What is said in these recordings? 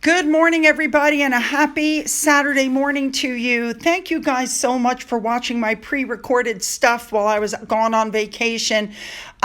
Good morning, everybody, and a happy Saturday morning to you. Thank you guys so much for watching my pre-recorded stuff while I was gone on vacation.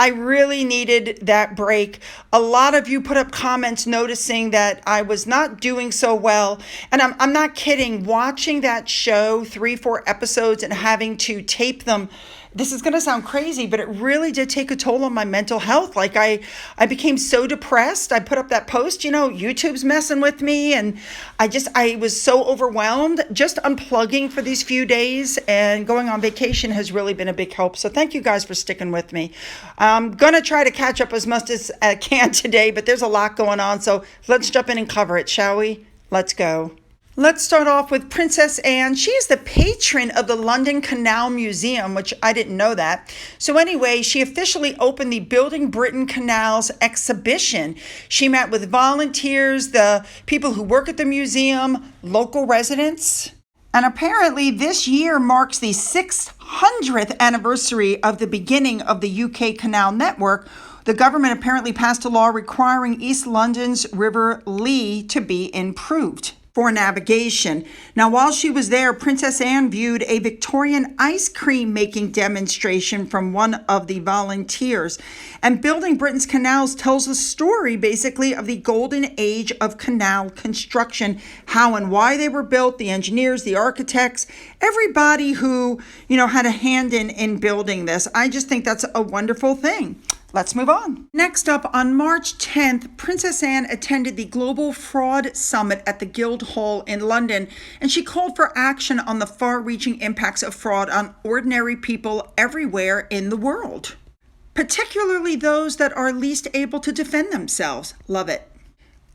I really needed that break. A lot of you put up comments noticing that I was not doing so well. And I'm not kidding. Watching that show, 3-4 episodes, and having to tape them, this is going to sound crazy, but it really did take a toll on my mental health. Like I became so depressed. I put up that post, YouTube's messing with me. And I was so overwhelmed. Just unplugging for these few days and going on vacation has really been a big help. So thank you guys for sticking with me. I'm going to try to catch up as much as I can today, but there's a lot going on. So let's jump in and cover it, shall we? Let's go. Let's start off with Princess Anne. She is the patron of the London Canal Museum, which I didn't know that. So anyway, she officially opened the Building Britain Canals exhibition. She met with volunteers, the people who work at the museum, local residents. And apparently this year marks the 600th anniversary of the beginning of the UK Canal Network. The government apparently passed a law requiring East London's River Lee to be improved for navigation. Now, while she was there, Princess Anne viewed a Victorian ice cream making demonstration from one of the volunteers. And Building Britain's Canals tells the story, basically, of the golden age of canal construction, how and why they were built, the engineers, the architects, everybody who, had a hand in building this. I just think that's a wonderful thing. Let's move on. Next up, on March 10th, Princess Anne attended the Global Fraud Summit at the Guildhall in London, and she called for action on the far-reaching impacts of fraud on ordinary people everywhere in the world, particularly those that are least able to defend themselves. Love it.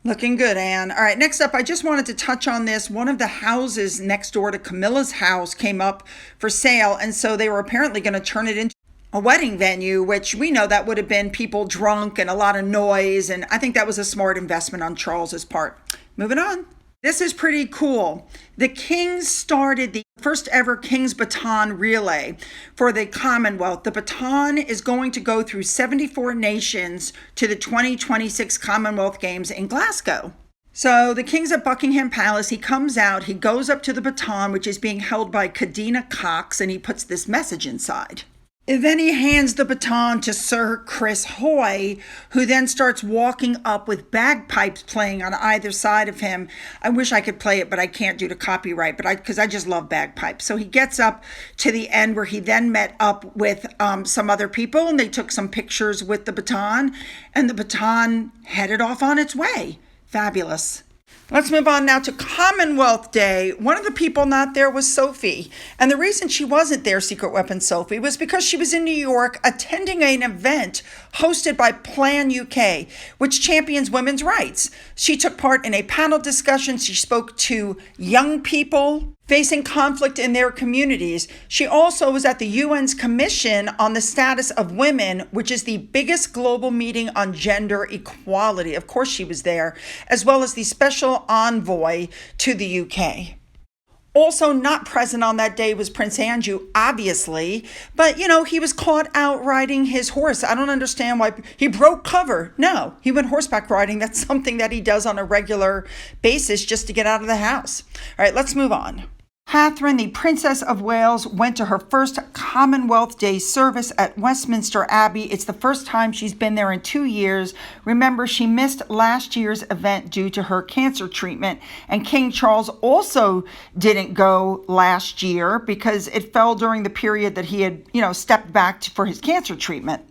Looking good, Anne. All right, next up, I just wanted to touch on this. One of the houses next door to Camilla's house came up for sale, and so they were apparently going to turn it into a wedding venue, which we know that would have been people drunk and a lot of noise. And I think that was a smart investment on Charles's part. Moving on. This is pretty cool. The Kings started the first ever King's Baton Relay for the Commonwealth. The baton is going to go through 74 nations to the 2026 Commonwealth Games in Glasgow. So the King's at Buckingham Palace. He comes out, he goes up to the baton, which is being held by Cadena Cox, and he puts this message inside. And then he hands the baton to Sir Chris Hoy, who then starts walking up with bagpipes playing on either side of him. I wish I could play it, but I can't due to copyright, because I just love bagpipes. So he gets up to the end where he then met up with some other people, and they took some pictures with the baton, and the baton headed off on its way. Fabulous. Let's move on now to Commonwealth Day. One of the people not there was Sophie. And the reason she wasn't there, Secret Weapon Sophie, was because she was in New York attending an event hosted by Plan UK, which champions women's rights. She took part in a panel discussion. She spoke to young people facing conflict in their communities. She also was at the UN's Commission on the Status of Women, which is the biggest global meeting on gender equality. Of course she was there, as well as the special envoy to the UK. Also not present on that day was Prince Andrew, obviously, but he was caught out riding his horse. I don't understand why he broke cover. No, he went horseback riding. That's something that he does on a regular basis just to get out of the house. All right, let's move on. Catherine, the Princess of Wales, went to her first Commonwealth Day service at Westminster Abbey. It's the first time she's been there in 2 years. Remember, she missed last year's event due to her cancer treatment. And King Charles also didn't go last year because it fell during the period that he had, stepped back for his cancer treatment.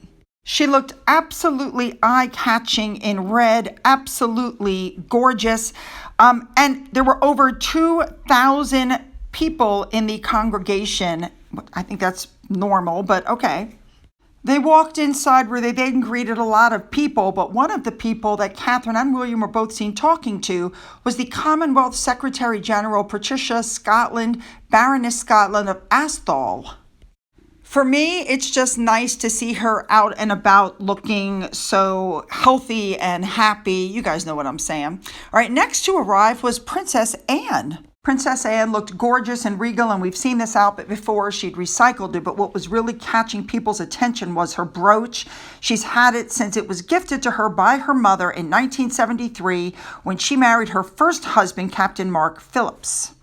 She looked absolutely eye-catching in red, absolutely gorgeous. And there were over 2,000 people in the congregation. I think that's normal, but okay. They walked inside where they then greeted a lot of people, but one of the people that Catherine and William were both seen talking to was the Commonwealth Secretary General Patricia Scotland, Baroness Scotland of Asthall. For me, it's just nice to see her out and about looking so healthy and happy. You guys know what I'm saying. All right, next to arrive was Princess Anne. Princess Anne looked gorgeous and regal, and we've seen this outfit before. She'd recycled it, but what was really catching people's attention was her brooch. She's had it since it was gifted to her by her mother in 1973 when she married her first husband, Captain Mark Phillips.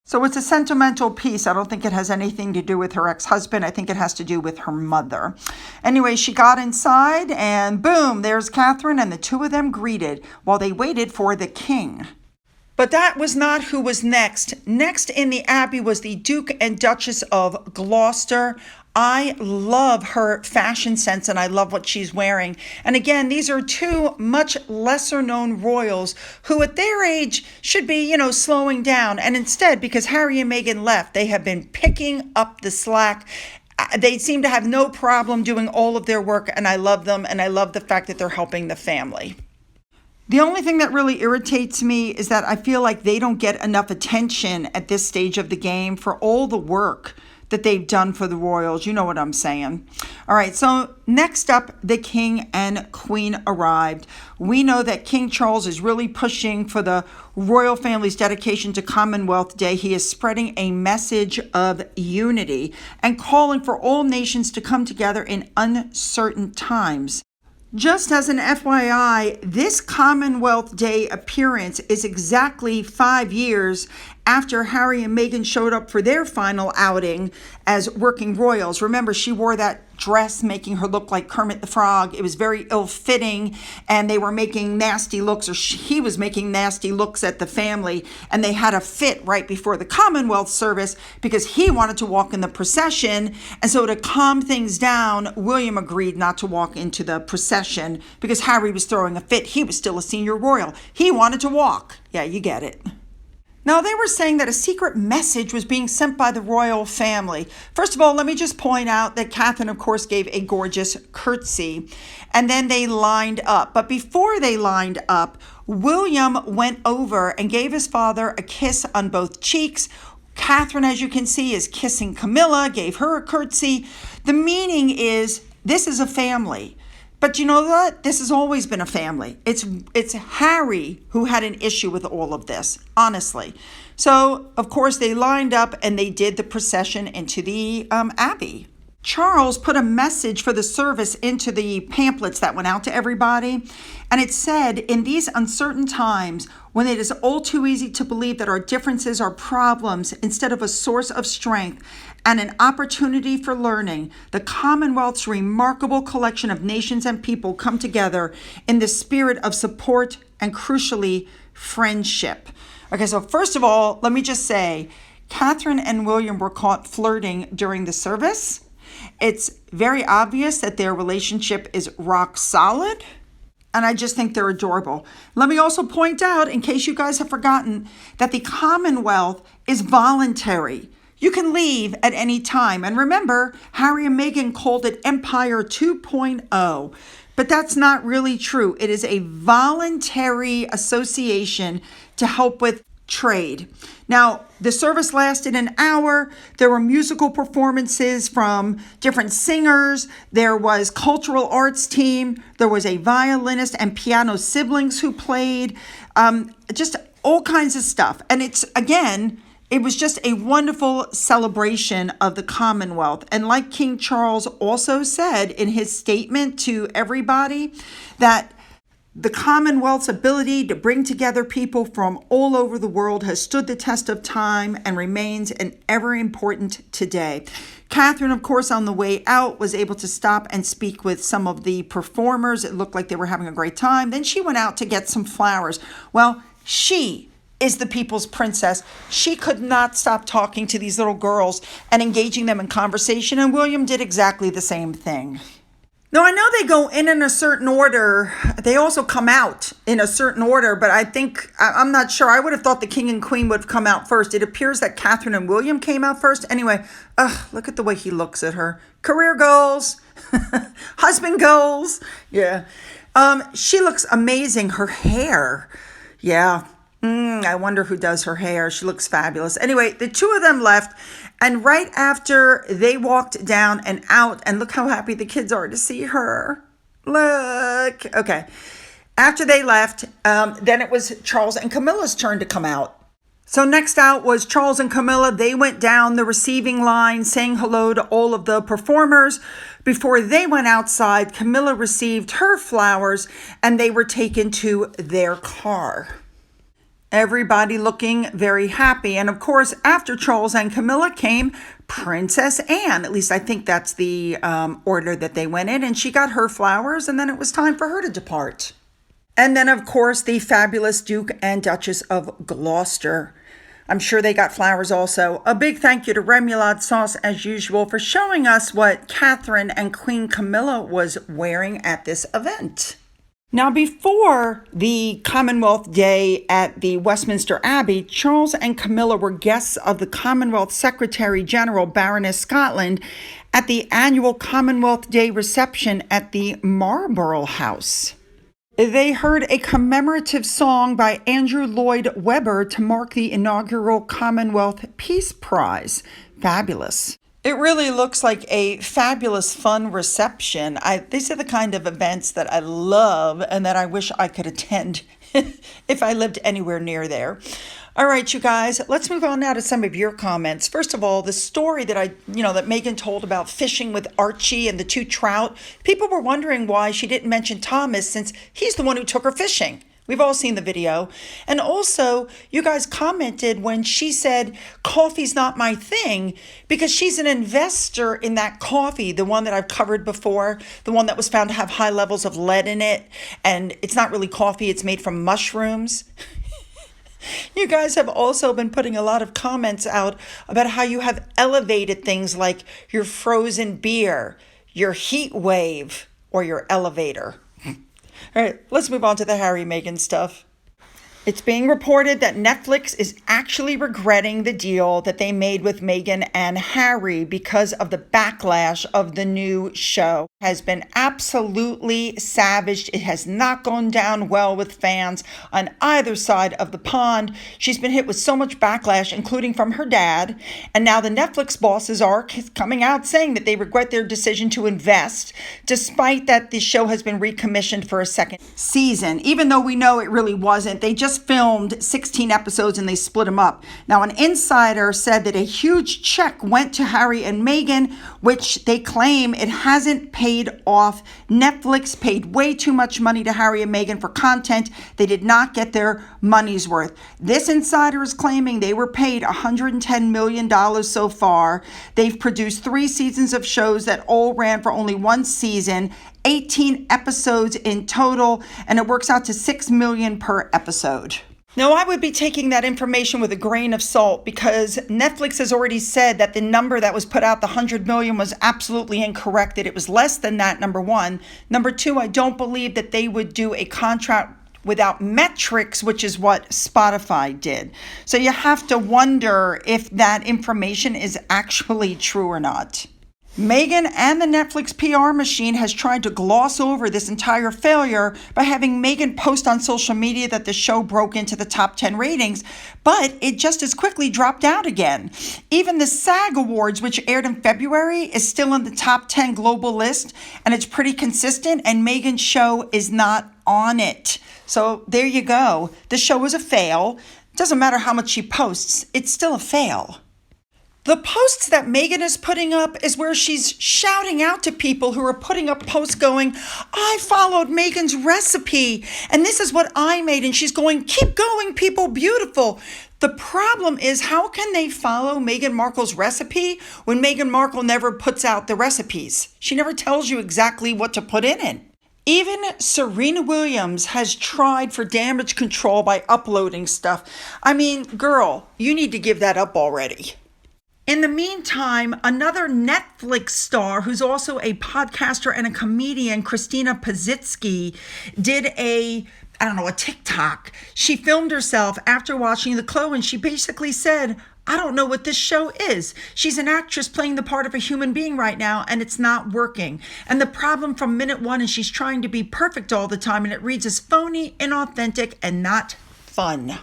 So it's a sentimental piece. I don't think it has anything to do with her ex-husband. I think it has to do with her mother. Anyway, she got inside and boom, there's Catherine, and the two of them greeted while they waited for the king. But that was not who was next. Next in the Abbey was the Duke and Duchess of Gloucester. I love her fashion sense and I love what she's wearing. And again, these are two much lesser known royals who at their age should be, slowing down. And instead, because Harry and Meghan left, they have been picking up the slack. They seem to have no problem doing all of their work, and I love them, and I love the fact that they're helping the family. The only thing that really irritates me is that I feel like they don't get enough attention at this stage of the game for all the work that they've done for the royals. You know what I'm saying. All right, so next up, the king and queen arrived. We know that King Charles is really pushing for the royal family's dedication to Commonwealth Day. He is spreading a message of unity and calling for all nations to come together in uncertain times. Just as an FYI, this Commonwealth Day appearance is exactly 5 years after Harry and Meghan showed up for their final outing as working royals. Remember, she wore that dress making her look like Kermit the Frog. It was very ill-fitting, and they were making nasty looks, or he was making nasty looks at the family, and they had a fit right before the Commonwealth service because he wanted to walk in the procession. And so to calm things down, William agreed not to walk into the procession because Harry was throwing a fit. He was still a senior royal. He wanted to walk. Yeah, you get it. Now, they were saying that a secret message was being sent by the royal family. First of all, let me just point out that Catherine, of course, gave a gorgeous curtsy, and then they lined up. But before they lined up, William went over and gave his father a kiss on both cheeks. Catherine, as you can see, is kissing Camilla, gave her a curtsy. The meaning is this is a family. But you know what? This has always been a family. It's Harry who had an issue with all of this, honestly. So, of course, they lined up and they did the procession into the Abbey. Charles put a message for the service into the pamphlets that went out to everybody. And it said, in these uncertain times, when it is all too easy to believe that our differences are problems instead of a source of strength and an opportunity for learning, the Commonwealth's remarkable collection of nations and people come together in the spirit of support and, crucially, friendship. Okay, so first of all, let me just say, Catherine and William were caught flirting during the service. It's very obvious that their relationship is rock solid, and I just think they're adorable. Let me also point out, in case you guys have forgotten, that the Commonwealth is voluntary. You can leave at any time. And remember, Harry and Meghan called it Empire 2.0, but that's not really true. It is a voluntary association to help with trade. Now, the service lasted an hour. There were musical performances from different singers. There was cultural arts team. There was a violinist and piano siblings who played. Just all kinds of stuff. And it was just a wonderful celebration of the Commonwealth. And like King Charles also said in his statement to everybody, that the Commonwealth's ability to bring together people from all over the world has stood the test of time and remains an ever important today. Catherine, of course, on the way out was able to stop and speak with some of the performers. It looked like they were having a great time. Then she went out to get some flowers. Well, she is the people's princess. She could not stop talking to these little girls and engaging them in conversation, and William did exactly the same thing. Now, I know they go in a certain order. They also come out in a certain order, but I'm not sure. I would have thought the king and queen would have come out first. It appears that Catherine and William came out first. Anyway, look at the way he looks at her. Career goals, husband goals. Yeah. She looks amazing. Her hair. Yeah. I wonder who does her hair. She looks fabulous. Anyway, the two of them left. And right after they walked down and out, and look how happy the kids are to see her. Look. Okay. After they left, then it was Charles and Camilla's turn to come out. So next out was Charles and Camilla. They went down the receiving line saying hello to all of the performers. Before they went outside, Camilla received her flowers and they were taken to their car. Everybody looking very happy. And of course, after Charles and Camilla came Princess Anne. At least I think that's the order that they went in. And she got her flowers and then it was time for her to depart. And then, of course, the fabulous Duke and Duchess of Gloucester. I'm sure they got flowers also. A big thank you to Remoulade Sauce, as usual, for showing us what Catherine and Queen Camilla was wearing at this event. Now, before the Commonwealth Day at the Westminster Abbey, Charles and Camilla were guests of the Commonwealth Secretary General, Baroness Scotland, at the annual Commonwealth Day reception at the Marlborough House. They heard a commemorative song by Andrew Lloyd Webber to mark the inaugural Commonwealth Peace Prize. Fabulous. It really looks like a fabulous, fun reception. These are the kind of events that I love and that I wish I could attend if I lived anywhere near there. All right, you guys, let's move on now to some of your comments. First of all, the story that that Meghan told about fishing with Archie and the two trout. People were wondering why she didn't mention Thomas since he's the one who took her fishing. We've all seen the video. And also, you guys commented when she said, coffee's not my thing, because she's an investor in that coffee, the one that I've covered before, the one that was found to have high levels of lead in it. And it's not really coffee, it's made from mushrooms. You guys have also been putting a lot of comments out about how you have elevated things like your frozen beer, your heat wave, or your elevator. All right, let's move on to the Harry Meghan stuff. It's being reported that Netflix is actually regretting the deal that they made with Meghan and Harry because of the backlash of the new show. It has been absolutely savaged. It has not gone down well with fans on either side of the pond. She's been hit with so much backlash, including from her dad. And now the Netflix bosses are coming out saying that they regret their decision to invest, despite that the show has been recommissioned for a second season, even though we know it really wasn't. They just filmed 16 episodes and they split them up. Now, an insider said that a huge check went to Harry and Meghan, which they claim it hasn't paid off. Netflix paid way too much money to Harry and Meghan for content. They did not get their money's worth. This insider is claiming they were paid $110 million so far. They've produced 3 seasons of shows that all ran for only 1 season, 18 episodes in total, and it works out to $6 million per episode. Now, I would be taking that information with a grain of salt because Netflix has already said that the number that was put out, the $100 million, was absolutely incorrect, that it was less than that, number one. Number two, I don't believe that they would do a contract without metrics, which is what Spotify did. So you have to wonder if that information is actually true or not. Meghan and the Netflix PR machine has tried to gloss over this entire failure by having Meghan post on social media that the show broke into the top 10 ratings, but it just as quickly dropped out again. Even the SAG Awards, which aired in February, is still in the top 10 global list, and it's pretty consistent, and Meghan's show is not on it. So there you go. The show is a fail. Doesn't matter how much she posts, it's still a fail. The posts that Meghan is putting up is where she's shouting out to people who are putting up posts going, I followed Meghan's recipe and this is what I made. And she's going, keep going, people, beautiful. The problem is, how can they follow Meghan Markle's recipe when Meghan Markle never puts out the recipes? She never tells you exactly what to put in it. Even Serena Williams has tried for damage control by uploading stuff. I mean, girl, you need to give that up already. In the meantime, another Netflix star who's also a podcaster and a comedian, Christina Pazitsky, did a TikTok. She filmed herself after watching the Chloe, and she basically said, I don't know what this show is. She's an actress playing the part of a human being right now, and it's not working. And the problem from minute one is she's trying to be perfect all the time, and it reads as phony, inauthentic, and not fun.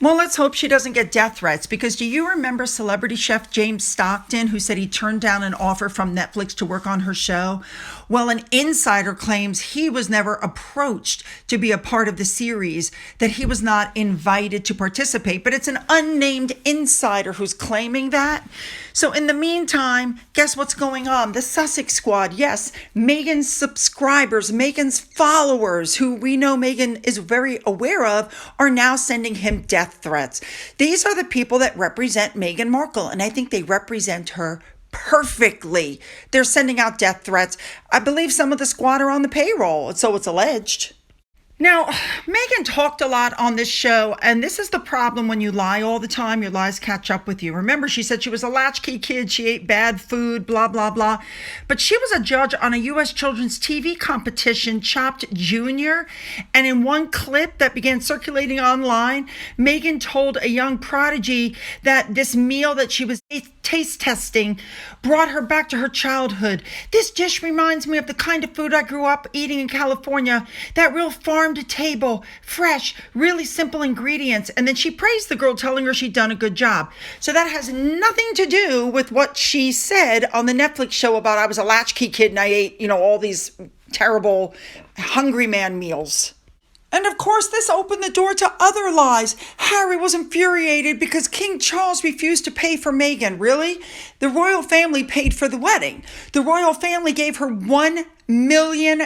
Well, let's hope she doesn't get death threats, because do you remember celebrity chef James Stockton, who said he turned down an offer from Netflix to work on her show? Well, an insider claims he was never approached to be a part of the series, that he was not invited to participate, but it's an unnamed insider who's claiming that. So in the meantime, guess what's going on? The Sussex Squad, yes, Meghan's subscribers, Meghan's followers, who we know Meghan is very aware of, are now sending him death threats. These are the people that represent Meghan Markle, and I think they represent her perfectly. They're sending out death threats. I believe some of the squad are on the payroll, so it's alleged. Now, Meghan talked a lot on this show, and this is the problem when you lie all the time, your lies catch up with you. Remember, she said she was a latchkey kid, she ate bad food, blah, blah, blah. But she was a judge on a U.S. children's TV competition, Chopped Junior, and in one clip that began circulating online, Meghan told a young prodigy that this meal that she was taste testing brought her back to her childhood. This dish reminds me of the kind of food I grew up eating in California, that real farm to table, fresh, really simple ingredients. And then she praised the girl, telling her she'd done a good job. So that has nothing to do with what she said on the Netflix show about I was a latchkey kid and I ate, all these terrible Hungry Man meals. And of course, this opened the door to other lies. Harry was infuriated because King Charles refused to pay for Meghan. Really? The royal family paid for the wedding. The royal family gave her $1 million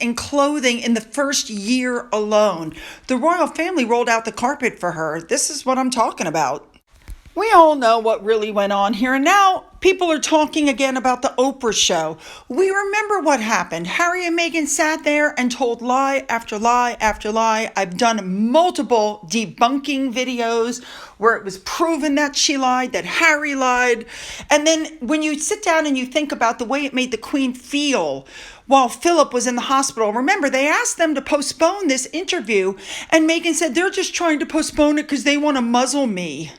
in clothing in the first year alone. The royal family rolled out the carpet for her. This is what I'm talking about. We all know what really went on here, and now people are talking again about the Oprah show. We remember what happened. Harry and Meghan sat there and told lie after lie after lie. I've done multiple debunking videos where it was proven that she lied, that Harry lied. And then when you sit down and you think about the way it made the Queen feel while Philip was in the hospital, remember, they asked them to postpone this interview, and Meghan said they're just trying to postpone it because they want to muzzle me.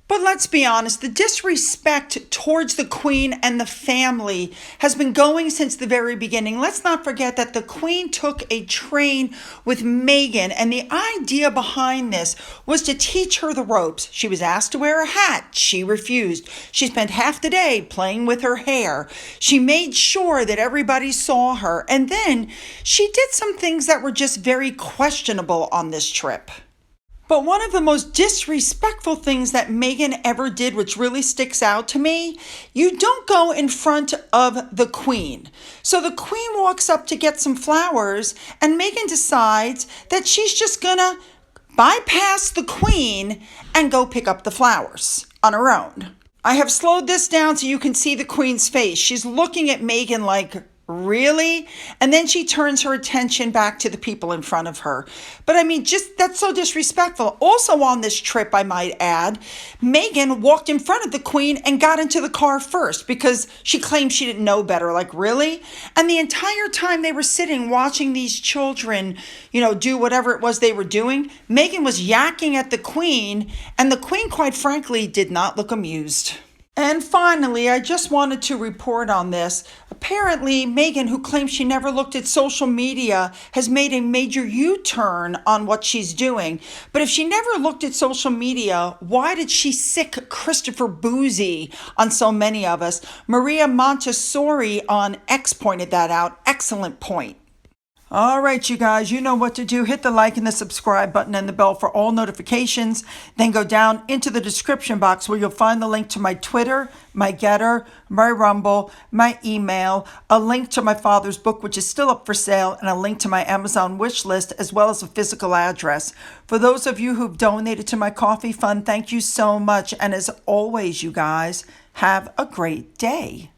But let's be honest, the disrespect towards the Queen and the family has been going since the very beginning. Let's not forget that the Queen took a train with Meghan, and the idea behind this was to teach her the ropes. She was asked to wear a hat. She refused. She spent half the day playing with her hair. She made sure that everybody saw her. And then she did some things that were just very questionable on this trip. But one of the most disrespectful things that Meghan ever did, which really sticks out to me, you don't go in front of the Queen. So the Queen walks up to get some flowers, and Meghan decides that she's just gonna bypass the Queen and go pick up the flowers on her own. I have slowed this down so you can see the Queen's face. She's looking at Meghan like, really? And then she turns her attention back to the people in front of her. But I mean, just that's so disrespectful. Also on this trip, I might add, Meghan walked in front of the Queen and got into the car first because she claimed she didn't know better. Like, really? And the entire time they were sitting watching these children, do whatever it was they were doing, Meghan was yakking at the Queen, and the Queen, quite frankly, did not look amused. And finally, I just wanted to report on this. Apparently, Meghan, who claims she never looked at social media, has made a major U-turn on what she's doing. But if she never looked at social media, why did she sick Christopher Boozy on so many of us? Maria Montessori on X pointed that out. Excellent point. All right, you guys, you know what to do. Hit the like and the subscribe button and the bell for all notifications. Then go down into the description box where you'll find the link to my Twitter, my Gettr, my Rumble, my email, a link to my father's book, which is still up for sale, and a link to my Amazon wish list, as well as a physical address. For those of you who've donated to my coffee fund, thank you so much. And as always, you guys, have a great day.